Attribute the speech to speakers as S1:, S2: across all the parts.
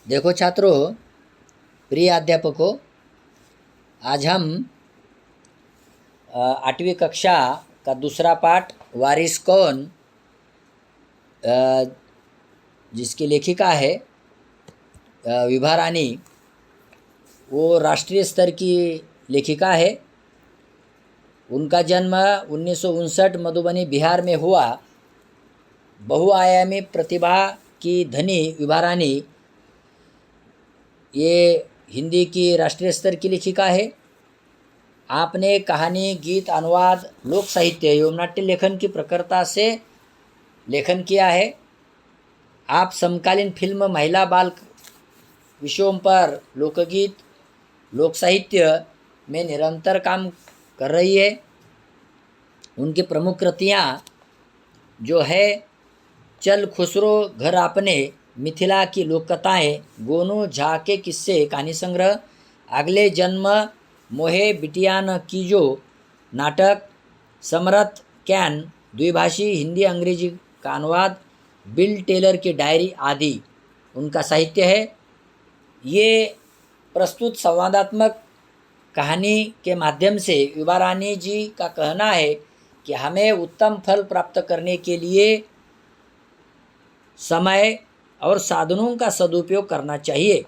S1: देखो छात्रों, प्रिय अध्यापकों, आज हम 8वीं कक्षा का दूसरा पाठ वारिस कौन, जिसकी लेखिका है विभा रानी, वो राष्ट्रीय स्तर की लेखिका है। उनका जन्म 1959 मधुबनी बिहार में हुआ। बहुआयामी प्रतिभा की धनी विभा रानी ये हिंदी की राष्ट्रीय स्तर की लेखिका है। आपने कहानी, गीत, अनुवाद, लोक साहित्य एवं नाट्य लेखन की प्रखरता से लेखन किया है। आप समकालीन फिल्म, महिला बाल विषयों पर लोकगीत, लोक साहित्य में निरंतर काम कर रही है। उनकी प्रमुख कृतियाँ जो है चल खुसरो घर आपने, मिथिला की लोक कथाएँ, गोनू झा के किस्से कहानी संग्रह, अगले जन्म, मोहे बिटिया न कीजो नाटक, समरथ कैन द्विभाषी हिंदी अंग्रेजी का अनुवाद, बिल टेलर की डायरी आदि उनका साहित्य है। ये प्रस्तुत संवादात्मक कहानी के माध्यम से विभा रानी जी का कहना है कि हमें उत्तम फल प्राप्त करने के लिए समय और साधनों का सदुपयोग करना चाहिए।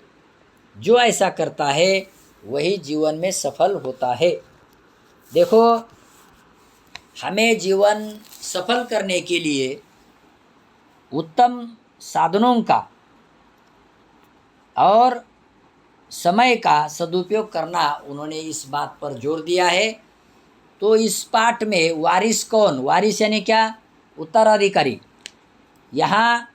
S1: जो ऐसा करता है वही जीवन में सफल होता है। देखो, हमें जीवन सफल करने के लिए उत्तम साधनों का और समय का सदुपयोग करना, उन्होंने इस बात पर जोर दिया है। तो इस पाठ में वारिस कौन, वारिस यानी क्या? उत्तराधिकारी। यहाँ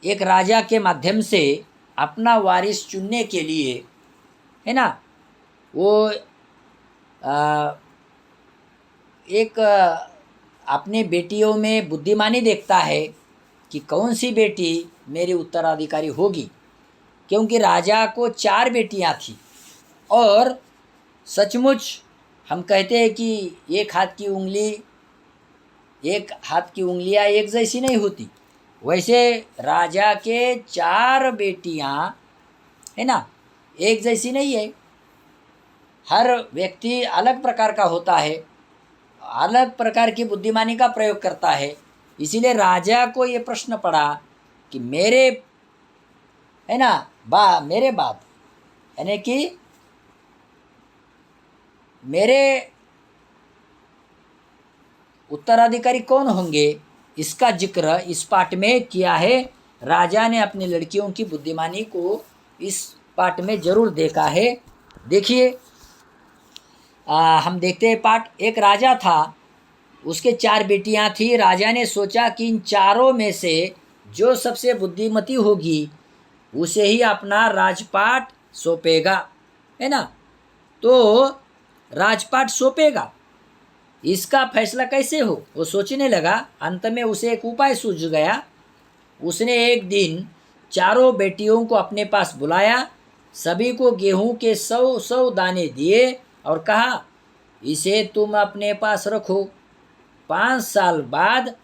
S1: एक राजा के माध्यम से अपना वारिस चुनने के लिए, है ना, वो एक अपने बेटियों में बुद्धिमानी देखता है कि कौन सी बेटी मेरी उत्तराधिकारी होगी, क्योंकि राजा को 4 बेटियां थी और सचमुच हम कहते हैं कि एक हाथ की उंगलियां एक जैसी नहीं होती। वैसे राजा के 4 बेटियां, है ना, एक जैसी नहीं है। हर व्यक्ति अलग प्रकार का होता है, अलग प्रकार की बुद्धिमानी का प्रयोग करता है। इसीलिए राजा को ये प्रश्न पड़ा कि मेरे, है ना, मेरे बाद, यानी कि मेरे उत्तराधिकारी कौन होंगे, इसका जिक्र इस पाठ में किया है। राजा ने अपनी लड़कियों की बुद्धिमानी को इस पाठ में जरूर देखा है। देखिए, हम देखते हैं पाठ। एक राजा था, उसके 4 बेटियां थी। राजा ने सोचा कि इन चारों में से जो सबसे बुद्धिमती होगी उसे ही अपना राजपाट सौंपेगा, है ना। तो राजपाट सौंपेगा, इसका फैसला कैसे हो, वो सोचने लगा। अंत में उसे एक उपाय सूझ गया। उसने एक दिन चारों बेटियों को अपने पास बुलाया, सभी को गेहूं के 100 दाने दिए और कहा, इसे तुम अपने पास रखो। 5 साल बाद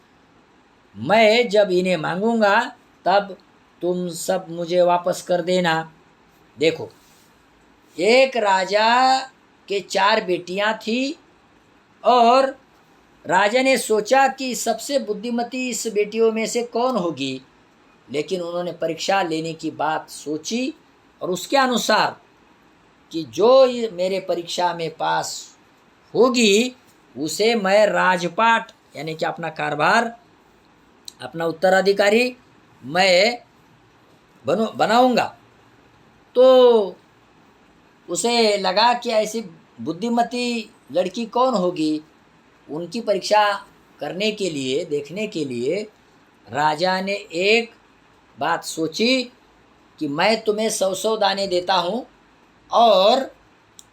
S1: मैं जब इन्हें मांगूंगा तब तुम सब मुझे वापस कर देना। देखो, एक राजा के 4 बेटियां थी और राजा ने सोचा कि सबसे बुद्धिमती इस बेटियों में से कौन होगी, लेकिन उन्होंने परीक्षा लेने की बात सोची और उसके अनुसार कि जो मेरे परीक्षा में पास होगी उसे मैं राजपाट, यानी कि अपना कारभार, अपना उत्तराधिकारी मैं बनाऊंगा। तो उसे लगा कि ऐसी बुद्धिमती लड़की कौन होगी। उनकी परीक्षा करने के लिए, देखने के लिए राजा ने एक बात सोची कि मैं तुम्हें 100 दाने देता हूँ और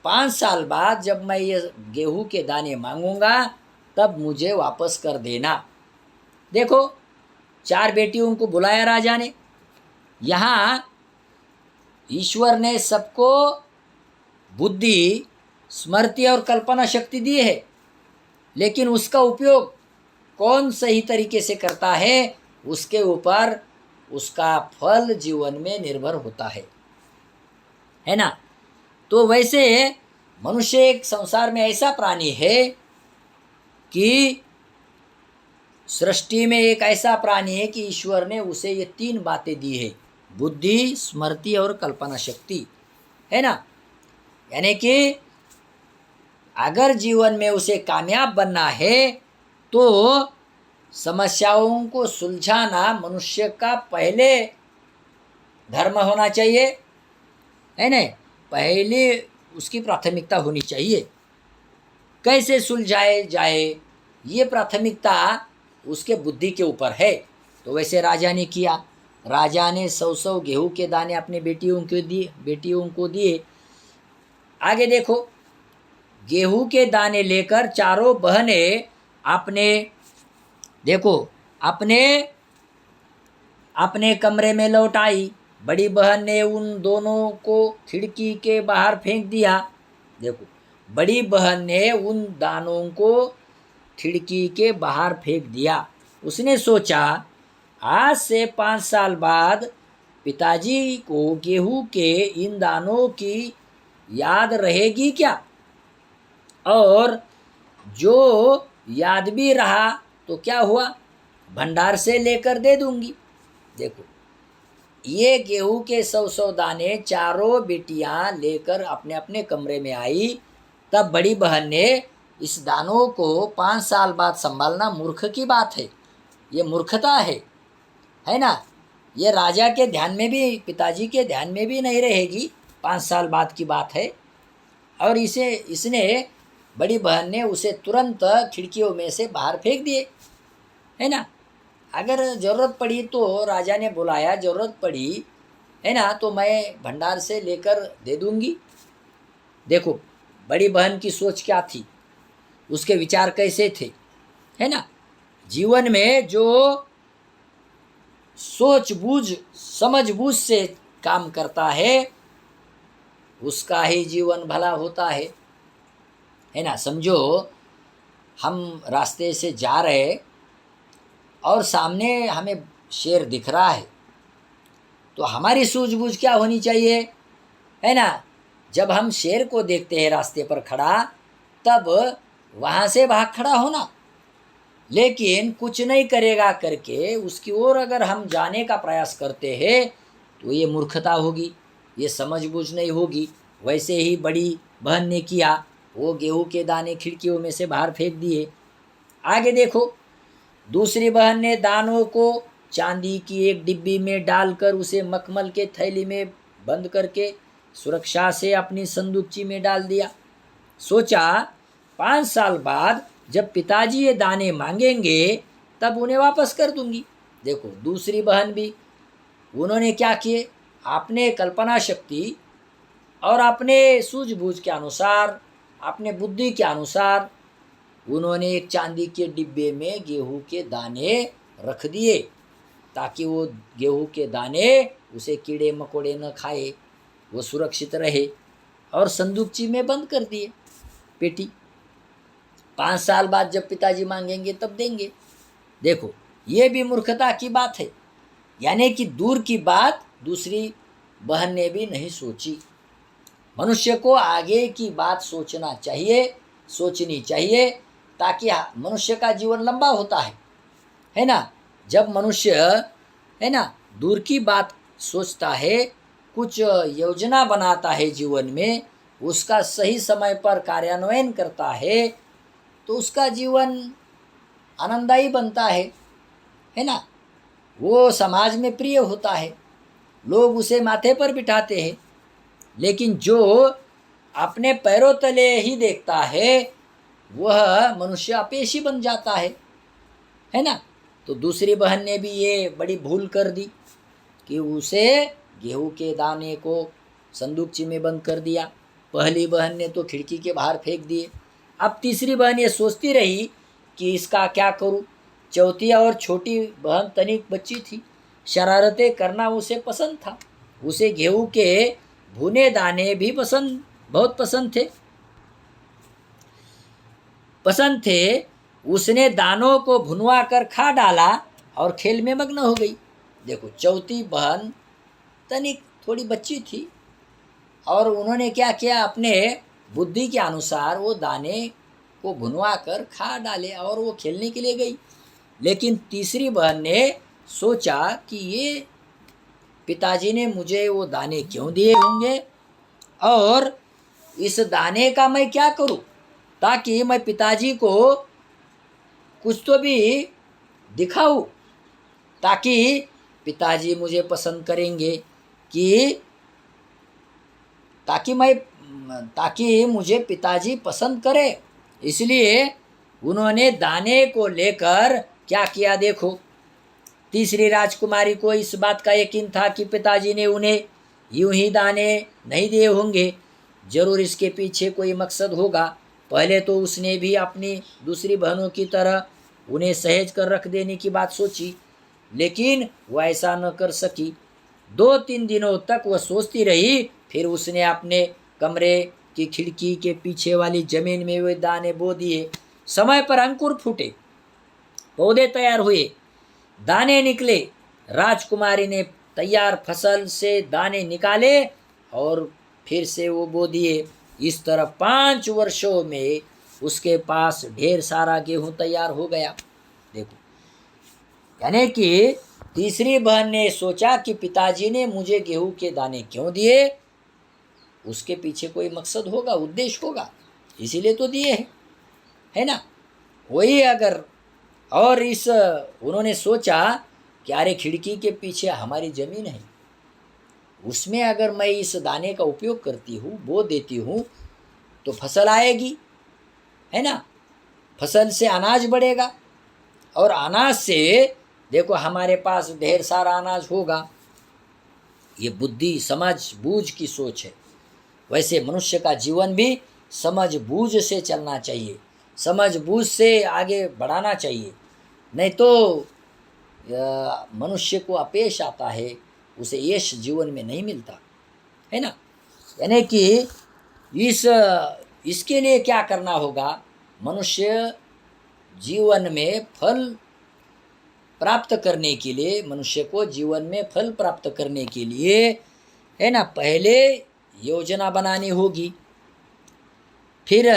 S1: 5 साल बाद जब मैं ये गेहूं के दाने मांगूंगा तब मुझे वापस कर देना। देखो, 4 बेटियों को बुलाया राजा ने। यहाँ ईश्वर ने सबको बुद्धि, स्मृति और कल्पना शक्ति दी है, लेकिन उसका उपयोग कौन सही तरीके से करता है उसके ऊपर उसका फल जीवन में निर्भर होता है ना। तो वैसे मनुष्य एक संसार में ऐसा प्राणी है कि सृष्टि में एक ऐसा प्राणी है कि ईश्वर ने उसे ये 3 बातें दी है, बुद्धि, स्मृति और कल्पना शक्ति, है ना। यानी कि अगर जीवन में उसे कामयाब बनना है तो समस्याओं को सुलझाना मनुष्य का पहले धर्म होना चाहिए, है ना। पहले उसकी प्राथमिकता होनी चाहिए। कैसे सुलझाए जाए ये प्राथमिकता उसके बुद्धि के ऊपर है। तो वैसे राजा ने किया। राजा ने 100 गेहूं के दाने अपने बेटियों को दिए। आगे देखो, गेहूं के दाने लेकर चारों बहनें अपने कमरे में लौट आई। बड़ी बहन ने उन दोनों को खिड़की के बाहर फेंक दिया। देखो, बड़ी बहन ने उन दानों को खिड़की के बाहर फेंक दिया। उसने सोचा, आज से 5 साल बाद पिताजी को गेहूं के इन दानों की याद रहेगी क्या, और जो याद भी रहा तो क्या हुआ, भंडार से लेकर दे दूंगी। देखो, ये गेहूं के 100 दाने चारों बेटियां लेकर अपने अपने कमरे में आई। तब बड़ी बहन ने इस दानों को 5 साल बाद संभालना मूर्ख की बात है, ये मूर्खता है ना। ये राजा के ध्यान में भी, पिताजी के ध्यान में भी नहीं रहेगी, 5 साल बाद की बात है। और इसने बड़ी बहन ने उसे तुरंत खिड़कियों में से बाहर फेंक दिए, है ना। अगर ज़रूरत पड़ी तो राजा ने बुलाया, ज़रूरत पड़ी, है ना, तो मैं भंडार से लेकर दे दूंगी। देखो, बड़ी बहन की सोच क्या थी, उसके विचार कैसे थे, है ना। जीवन में जो सोच-बूझ, समझ-बूझ से काम करता है उसका ही जीवन भला होता है ना। समझो, हम रास्ते से जा रहे और सामने हमें शेर दिख रहा है, तो हमारी सूझबूझ क्या होनी चाहिए, है ना। जब हम शेर को देखते हैं रास्ते पर खड़ा, तब वहाँ से भाग खड़ा होना। लेकिन कुछ नहीं करेगा करके उसकी ओर अगर हम जाने का प्रयास करते हैं तो ये मूर्खता होगी, ये समझबूझ नहीं होगी। वैसे ही बड़ी बहन ने किया, वो गेहूं के दाने खिड़कियों में से बाहर फेंक दिए। आगे देखो, दूसरी बहन ने दानों को चांदी की एक डिब्बी में डालकर उसे मखमल के थैली में बंद करके सुरक्षा से अपनी संदूकची में डाल दिया। सोचा, 5 साल बाद जब पिताजी ये दाने मांगेंगे तब उन्हें वापस कर दूंगी। देखो, दूसरी बहन भी, उन्होंने क्या किए, अपने कल्पना शक्ति और अपने सूझबूझ के अनुसार, अपने बुद्धि के अनुसार उन्होंने एक चांदी के डिब्बे में गेहूं के दाने रख दिए, ताकि वो गेहूं के दाने उसे कीड़े मकोड़े न खाए, वो सुरक्षित रहे। और संदूकची में बंद कर दिए पेटी। 5 साल बाद जब पिताजी मांगेंगे तब देंगे। देखो, ये भी मूर्खता की बात है। यानी कि दूर की बात दूसरी बहन ने भी नहीं सोची। मनुष्य को आगे की बात सोचनी चाहिए, ताकि मनुष्य का जीवन लंबा होता है ना। जब मनुष्य, है ना, दूर की बात सोचता है, कुछ योजना बनाता है जीवन में, उसका सही समय पर कार्यान्वयन करता है, तो उसका जीवन आनंददायी बनता है ना। वो समाज में प्रिय होता है, लोग उसे माथे पर बिठाते हैं। लेकिन जो अपने पैरों तले ही देखता है वह मनुष्य अपेशी बन जाता है ना। तो दूसरी बहन ने भी ये बड़ी भूल कर दी कि उसे गेहूं के दाने को संदूकची में बंद कर दिया। पहली बहन ने तो खिड़की के बाहर फेंक दिए। अब तीसरी बहन ये सोचती रही कि इसका क्या करूं। चौथी और छोटी बहन तनिक बच्ची थी, शरारतें करना उसे पसंद था। उसे गेहूं के भुने दाने भी बहुत पसंद थे। उसने दानों को भुनवा कर खा डाला और खेल में मग्न हो गई। देखो चौथी बहन तनिक थोड़ी बच्ची थी, और उन्होंने क्या किया, अपने बुद्धि के अनुसार वो दाने को भुनवा कर खा डाले और वो खेलने के लिए गई। लेकिन तीसरी बहन ने सोचा कि ये पिताजी ने मुझे वो दाने क्यों दिए होंगे, और इस दाने का मैं क्या करूं ताकि मैं पिताजी को कुछ तो भी दिखाऊं, ताकि पिताजी मुझे पसंद करेंगे, कि ताकि मुझे पिताजी पसंद करे। इसलिए उन्होंने दाने को लेकर क्या किया, देखो तीसरी राजकुमारी को इस बात का यकीन था कि पिताजी ने उन्हें यूं ही दाने नहीं दिए होंगे, जरूर इसके पीछे कोई मकसद होगा। पहले तो उसने भी अपनी दूसरी बहनों की तरह उन्हें सहेज कर रख देने की बात सोची, लेकिन वह ऐसा न कर सकी। 2-3 दिनों तक वह सोचती रही, फिर उसने अपने कमरे की खिड़की के पीछे वाली जमीन में वे दाने बो दिए। समय पर अंकुर फूटे, पौधे तैयार हुए, दाने निकले। राजकुमारी ने तैयार फसल से दाने निकाले और फिर से वो बो दिए। इस तरह 5 वर्षों में उसके पास ढेर सारा गेहूं तैयार हो गया। देखो, यानी कि तीसरी बहन ने सोचा कि पिताजी ने मुझे गेहूं के दाने क्यों दिए, उसके पीछे कोई मकसद होगा, उद्देश्य होगा, इसीलिए तो दिए है ना। वही अगर, और इस उन्होंने सोचा कि अरे खिड़की के पीछे हमारी ज़मीन है, उसमें अगर मैं इस दाने का उपयोग करती हूँ, बो देती हूँ, तो फसल आएगी, है ना। फसल से अनाज बढ़ेगा, और अनाज से देखो हमारे पास ढेर सारा अनाज होगा। ये बुद्धि समझ बूझ की सोच है। वैसे मनुष्य का जीवन भी समझ बूझ से चलना चाहिए, समझ बूझ से आगे बढ़ाना चाहिए, नहीं तो मनुष्य को अपयश आता है, उसे यश जीवन में नहीं मिलता, है ना। यानी कि इसके लिए क्या करना होगा, मनुष्य जीवन में फल प्राप्त करने के लिए, मनुष्य को जीवन में फल प्राप्त करने के लिए, है ना, पहले योजना बनानी होगी, फिर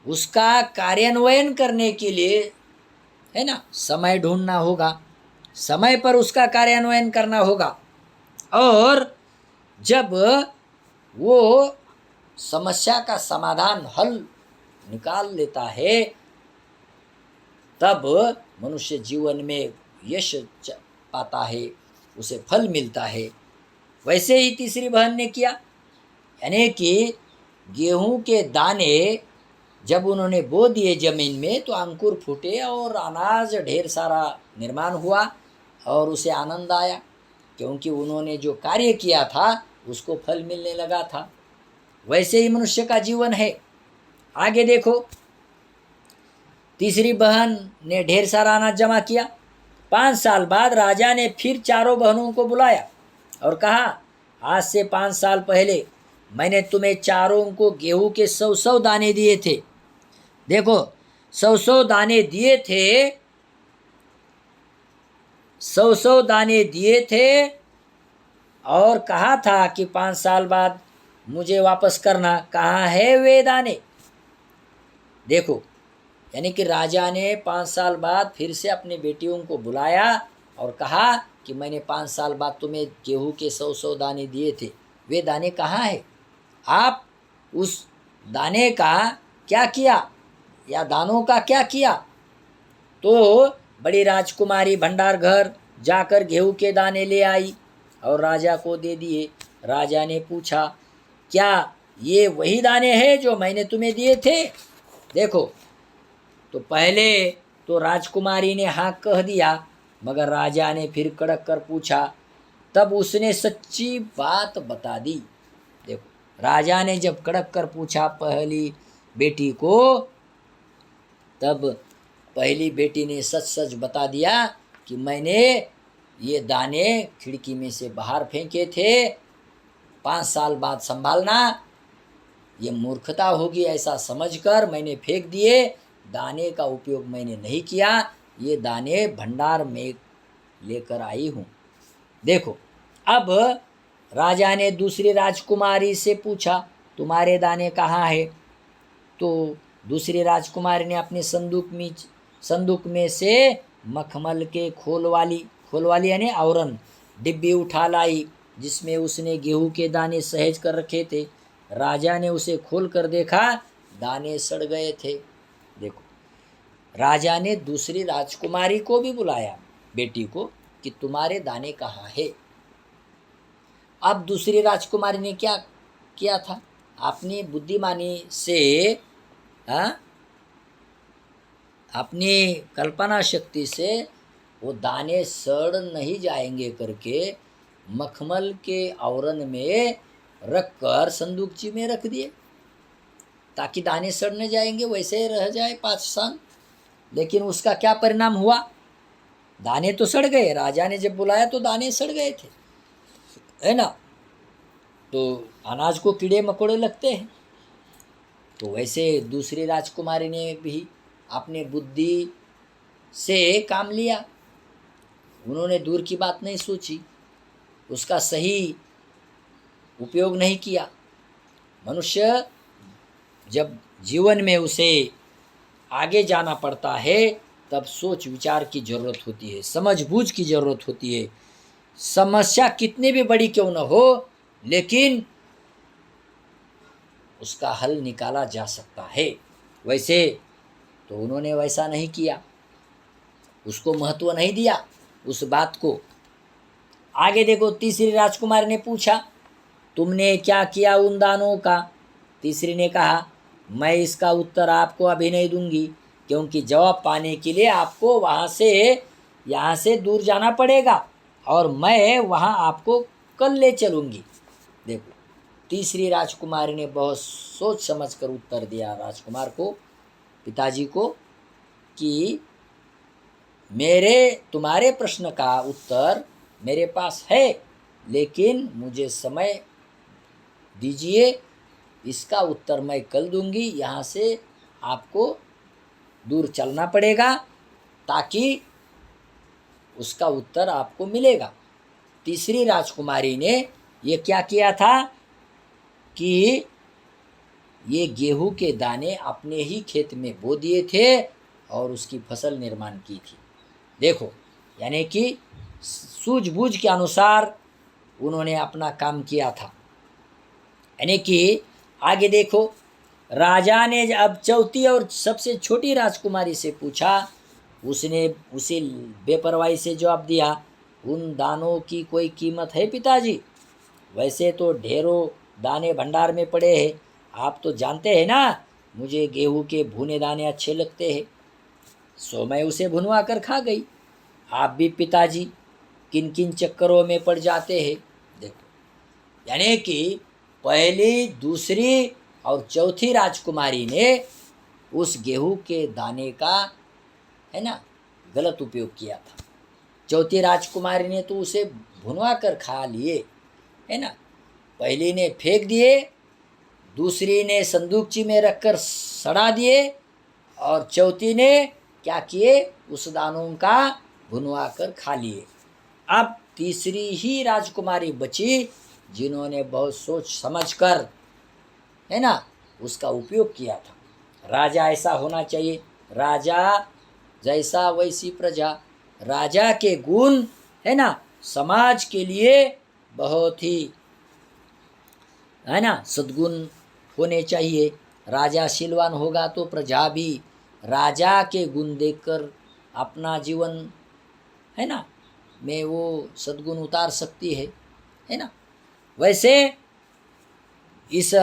S1: उसका कार्यान्वयन करने के लिए, है ना, समय ढूंढना होगा, समय पर उसका कार्यान्वयन करना होगा। और जब वो समस्या का समाधान हल निकाल लेता है, तब मनुष्य जीवन में यश पाता है, उसे फल मिलता है। वैसे ही तीसरी बहन ने किया, यानी कि गेहूं के दाने जब उन्होंने बो दिए जमीन में, तो अंकुर फूटे और अनाज ढेर सारा निर्माण हुआ, और उसे आनंद आया, क्योंकि उन्होंने जो कार्य किया था उसको फल मिलने लगा था। वैसे ही मनुष्य का जीवन है। आगे देखो, तीसरी बहन ने ढेर सारा अनाज जमा किया। 5 साल बाद राजा ने फिर चारों बहनों को बुलाया और कहा, आज से 5 साल पहले मैंने तुम्हें चारों को गेहूं के 100 दाने दिए थे। देखो 100 दाने दिए थे, 100 दाने दिए थे, और कहा था कि 5 साल बाद मुझे वापस करना। कहाँ है वे दाने? देखो, यानी कि राजा ने 5 साल बाद फिर से अपनी बेटियों को बुलाया और कहा कि मैंने 5 साल बाद तुम्हें गेहूं के 100 दाने दिए थे, वे दाने कहाँ है? आप उस दाने का क्या किया, या दानों का क्या किया? तो बड़ी राजकुमारी भंडार घर जाकर गेहूं के दाने ले आई और राजा को दे दिए। राजा ने पूछा, क्या ये वही दाने हैं जो मैंने तुम्हें दिए थे? देखो, तो पहले तो राजकुमारी ने हाँ कह दिया, मगर राजा ने फिर कड़क कर पूछा, तब उसने सच्ची बात बता दी। देखो, राजा ने जब कड़क कर पूछा पहली बेटी को, तब पहली बेटी ने सच सच बता दिया कि मैंने ये दाने खिड़की में से बाहर फेंके थे, 5 साल बाद संभालना, ये मूर्खता होगी ऐसा समझकर मैंने फेंक दिए। दाने का उपयोग मैंने नहीं किया, ये दाने भंडार में लेकर आई हूँ। देखो, अब राजा ने दूसरी राजकुमारी से पूछा, तुम्हारे दाने कहाँ है? तो दूसरी राजकुमारी ने अपने संदूक में से मखमल के खोल वाली यानी आवरण डिब्बी उठा लाई, जिसमें उसने गेहूं के दाने सहेज कर रखे थे। राजा ने उसे खोल कर देखा, दाने सड़ गए थे। देखो, राजा ने दूसरी राजकुमारी को भी बुलाया, बेटी को, कि तुम्हारे दाने कहाँ है? अब दूसरी राजकुमारी ने क्या किया था? अपनी बुद्धिमानी से, अपनी कल्पना शक्ति से वो दाने सड़ नहीं जाएंगे करके मखमल के आवरण में रखकर संदूकची में रख दिए, ताकि दाने सड़ नहीं जाएंगे, वैसे रह जाए 5 साल। लेकिन उसका क्या परिणाम हुआ? दाने तो सड़ गए। राजा ने जब बुलाया तो दाने सड़ गए थे, है ना। तो अनाज को कीड़े मकोड़े लगते हैं। तो वैसे दूसरी राजकुमारी ने भी अपने बुद्धि से काम लिया। उन्होंने दूर की बात नहीं सोची, उसका सही उपयोग नहीं किया। मनुष्य जब जीवन में उसे आगे जाना पड़ता है, तब सोच विचार की जरूरत होती है, समझ बूझ की जरूरत होती है। समस्या कितनी भी बड़ी क्यों न हो, लेकिन उसका हल निकाला जा सकता है। वैसे तो उन्होंने वैसा नहीं किया, उसको महत्व नहीं दिया उस बात को। आगे देखो, तीसरी राजकुमारी ने पूछा, तुमने क्या किया उन दानों का? तीसरी ने कहा, मैं इसका उत्तर आपको अभी नहीं दूंगी, क्योंकि जवाब पाने के लिए आपको यहाँ से दूर जाना पड़ेगा, और मैं वहाँ आपको कल ले चलूँगी। देखो, तीसरी राजकुमारी ने बहुत सोच समझ कर उत्तर दिया राजकुमार को, पिताजी को, कि तुम्हारे प्रश्न का उत्तर मेरे पास है, लेकिन मुझे समय दीजिए, इसका उत्तर मैं कल दूंगी। यहाँ से आपको दूर चलना पड़ेगा, ताकि उसका उत्तर आपको मिलेगा। तीसरी राजकुमारी ने ये क्या किया था कि ये गेहूं के दाने अपने ही खेत में बो दिए थे और उसकी फसल निर्माण की थी। देखो, यानी कि सूझबूझ के अनुसार उन्होंने अपना काम किया था। यानी कि आगे देखो, राजा ने अब चौथी और सबसे छोटी राजकुमारी से पूछा। उसने उसे बेपरवाही से जवाब दिया, उन दानों की कोई कीमत है पिताजी? वैसे तो ढेरों दाने भंडार में पड़े हैं, आप तो जानते हैं ना, मुझे गेहूं के भुने दाने अच्छे लगते हैं, सो मैं उसे भुनवा कर खा गई। आप भी पिताजी किन किन चक्करों में पड़ जाते हैं। देखो, यानी कि पहली, दूसरी और चौथी राजकुमारी ने उस गेहूं के दाने का, है ना, गलत उपयोग किया था। चौथी राजकुमारी ने तो उसे भुनवा कर खा लिए, है ना। पहली ने फेंक दिए, दूसरी ने संदूकची में रखकर सड़ा दिए, और चौथी ने क्या किए? उस दानों का भुनवा कर खा लिए। अब तीसरी ही राजकुमारी बची, जिन्होंने बहुत सोच समझकर, है ना, उसका उपयोग किया था। राजा ऐसा होना चाहिए, राजा जैसा वैसी प्रजा। राजा के गुण, है ना, समाज के लिए बहुत ही, है ना, सद्गुण होने चाहिए। राजा शीलवान होगा तो प्रजा भी राजा के गुण देखकर अपना जीवन, है ना, में वो सद्गुण उतार सकती है ना। वैसे इस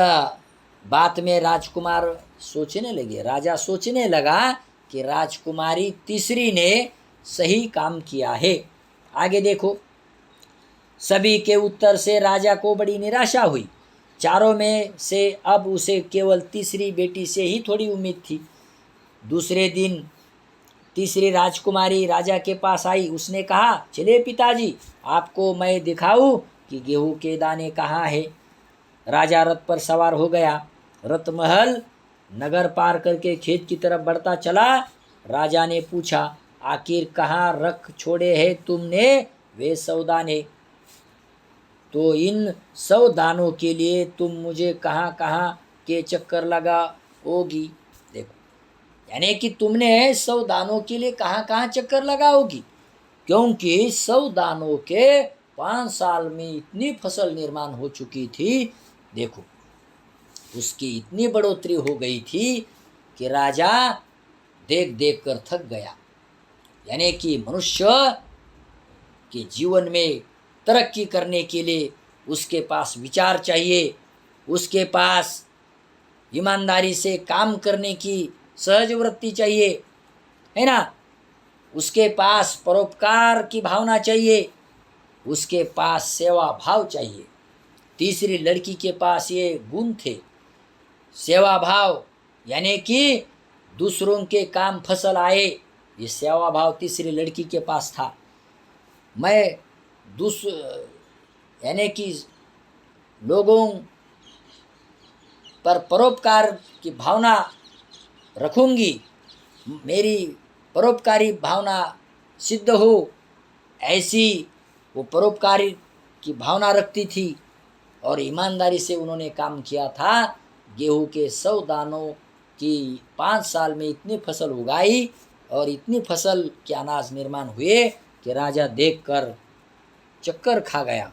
S1: बात में राजकुमार सोचने लगे, राजा सोचने लगा कि राजकुमारी तीसरी ने सही काम किया है। आगे देखो, सभी के उत्तर से राजा को बड़ी निराशा हुई। चारों में से अब उसे केवल तीसरी बेटी से ही थोड़ी उम्मीद थी। दूसरे दिन तीसरी राजकुमारी राजा के पास आई। उसने कहा, चलिए पिताजी, आपको मैं दिखाऊं कि गेहूं के दाने कहाँ है। राजा रथ पर सवार हो गया। रथ महल नगर पार करके खेत की तरफ बढ़ता चला। राजा ने पूछा, आखिर कहाँ रख छोड़े हैं तुमने वे 100 दाने। तो इन 100 दानों के लिए तुम मुझे कहाँ कहाँ के चक्कर लगाओगी। देखो, यानी कि तुमने 100 दानों के लिए कहाँ कहाँ चक्कर लगाओगी, क्योंकि 100 दानों के 5 साल में इतनी फसल निर्माण हो चुकी थी। देखो, उसकी इतनी बढ़ोतरी हो गई थी कि राजा देख देख कर थक गया। यानी कि मनुष्य के जीवन में तरक्की करने के लिए उसके पास विचार चाहिए, उसके पास ईमानदारी से काम करने की सहज वृत्ति चाहिए, है ना। उसके पास परोपकार की भावना चाहिए, उसके पास सेवा भाव चाहिए। तीसरी लड़की के पास ये गुण थे, सेवा भाव, यानी कि दूसरों के काम फसल आए, ये सेवा भाव तीसरी लड़की के पास था। मैं यानी कि लोगों पर परोपकार की भावना रखूंगी, मेरी परोपकारी भावना सिद्ध हो, ऐसी वो परोपकारी की भावना रखती थी और ईमानदारी से उन्होंने काम किया था। गेहूं के 100 दानों की 5 साल में इतनी फसल उगाई और इतनी फसल के अनाज निर्माण हुए कि राजा देखकर चक्कर खा गया।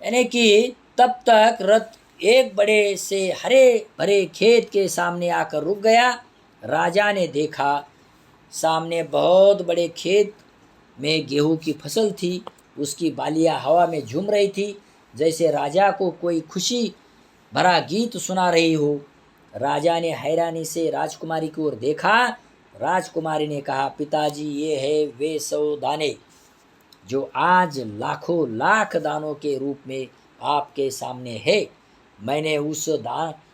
S1: यानी कि तब तक रथ एक बड़े से हरे भरे खेत के सामने आकर रुक गया। राजा ने देखा सामने बहुत बड़े खेत में गेहूं की फसल थी, उसकी बालियां हवा में झूम रही थी, जैसे राजा को कोई खुशी भरा गीत सुना रही हो। राजा ने हैरानी से राजकुमारी की ओर देखा। राजकुमारी ने कहा, पिताजी, ये है वे 100 दाने जो आज लाखों लाख दानों के रूप में आपके सामने है। मैंने उस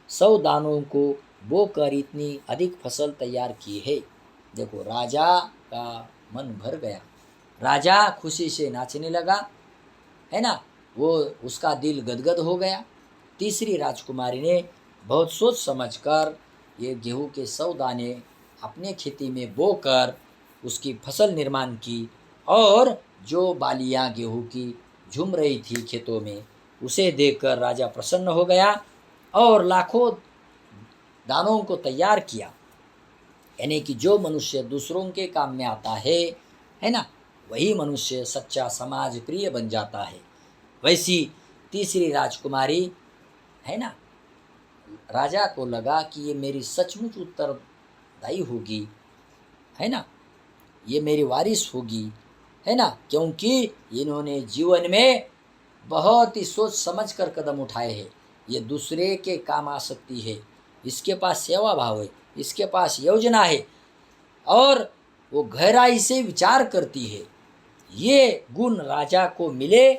S1: 100 दानों को बोकर इतनी अधिक फसल तैयार की है। देखो, राजा का मन भर गया, राजा खुशी से नाचने लगा, है ना। वो उसका दिल गदगद हो गया। तीसरी राजकुमारी ने बहुत सोच समझकर ये गेहूं के 100 दाने अपने खेती में बोकर उसकी फसल निर्माण की, और जो बालियां गेहूं की झूम रही थी खेतों में, उसे देखकर राजा प्रसन्न हो गया और लाखों दानों को तैयार किया। यानी कि जो मनुष्य दूसरों के काम में आता है ना, वही मनुष्य सच्चा समाज प्रिय बन जाता है। वैसी तीसरी राजकुमारी, है ना, राजा को लगा कि ये मेरी सचमुच उत्तरदायी होगी, है ना, ये मेरी वारिस होगी, है ना, क्योंकि इन्होंने जीवन में बहुत ही सोच समझ कर कदम उठाए हैं। ये दूसरे के काम आ सकती है, इसके पास सेवा भाव है, इसके पास योजना है और वो गहराई से विचार करती है। ये गुण राजा को मिले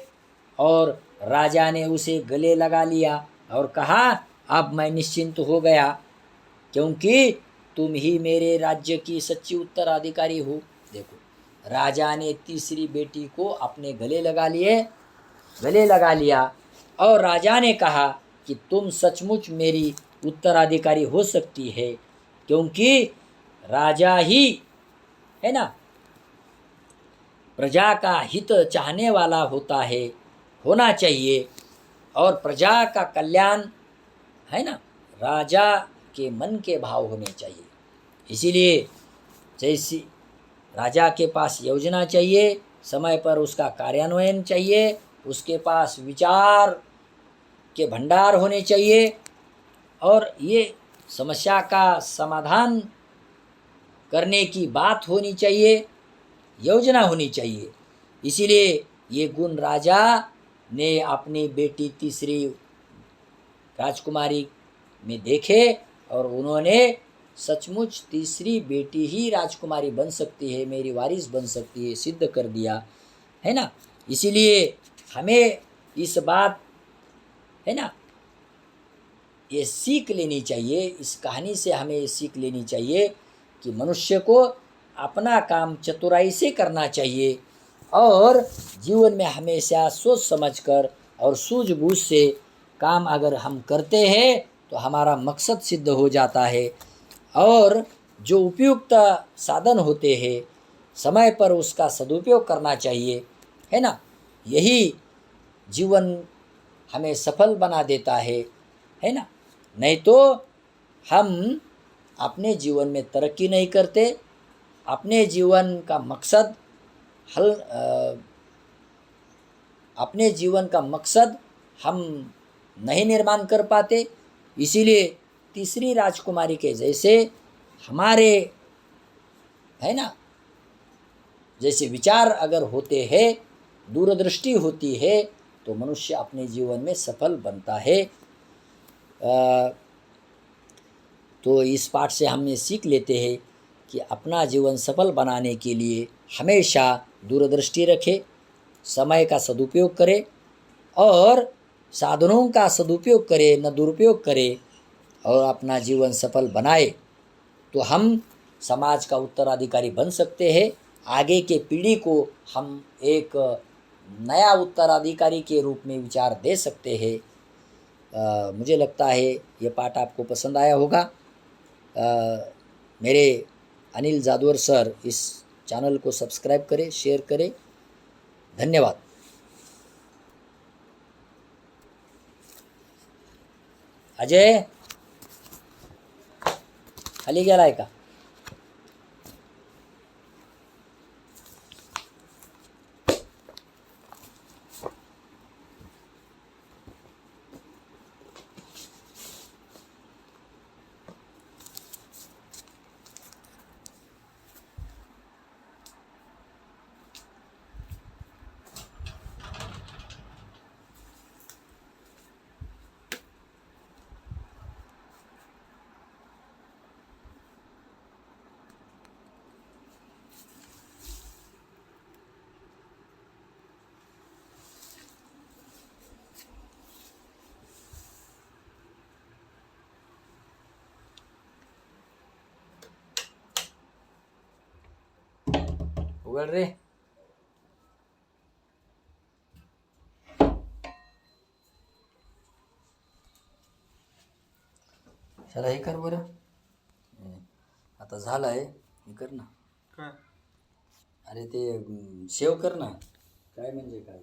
S1: और राजा ने उसे गले लगा लिया और कहा, अब मैं निश्चिंत हो गया, क्योंकि तुम ही मेरे राज्य की सच्ची उत्तराधिकारी हो। देखो, राजा ने तीसरी बेटी को अपने गले लगा लिया और राजा ने कहा कि तुम सचमुच मेरी उत्तराधिकारी हो सकती है, क्योंकि राजा ही, है ना, प्रजा का हित चाहने वाला होना चाहिए और प्रजा का कल्याण, है ना, राजा के मन के भाव होने चाहिए। इसीलिए जैसी राजा के पास योजना चाहिए, समय पर उसका कार्यान्वयन चाहिए, उसके पास विचार के भंडार होने चाहिए और ये समस्या का समाधान करने की बात होनी चाहिए, योजना होनी चाहिए। इसीलिए ये गुण राजा ने अपनी बेटी तीसरी राजकुमारी में देखे और उन्होंने सचमुच तीसरी बेटी ही राजकुमारी बन सकती है, मेरी वारिस बन सकती है, सिद्ध कर दिया, है ना। इसीलिए हमें इस बात, है ना, ये सीख लेनी चाहिए, इस कहानी से हमें ये सीख लेनी चाहिए कि मनुष्य को अपना काम चतुराई से करना चाहिए और जीवन में हमेशा सोच समझकर और सूझबूझ से काम अगर हम करते हैं तो हमारा मकसद सिद्ध हो जाता है और जो उपयुक्त साधन होते हैं समय पर उसका सदुपयोग करना चाहिए, है ना। यही जीवन हमें सफल बना देता है ना। नहीं तो हम अपने जीवन में तरक्की नहीं करते, अपने जीवन का मकसद अपने जीवन का मकसद हम नहीं निर्माण कर पाते। इसीलिए तीसरी राजकुमारी के जैसे हमारे, है ना, जैसे विचार अगर होते हैं, दूरदृष्टि होती है, तो मनुष्य अपने जीवन में सफल बनता है। तो इस पाठ से हम ये सीख लेते हैं कि अपना जीवन सफल बनाने के लिए हमेशा दूरदृष्टि रखें, समय का सदुपयोग करें और साधनों का सदुपयोग करें, न दुरुपयोग करें, और अपना जीवन सफल बनाए। तो हम समाज का उत्तराधिकारी बन सकते हैं। आगे के पीढ़ी को हम एक नया उत्तराधिकारी के रूप में विचार दे सकते हैं। मुझे लगता है ये पाठ आपको पसंद आया होगा। मेरे अनिल जादवर सर इस चैनल को सब्सक्राइब करें, शेयर करें। धन्यवाद। अजय खाली गेलाय का? उघड रे। चला हे कर बरं। आता झालंय, हे कर ना.
S2: काय?
S1: अरे ते सेव्ह कर ना. काय म्हणजे काय?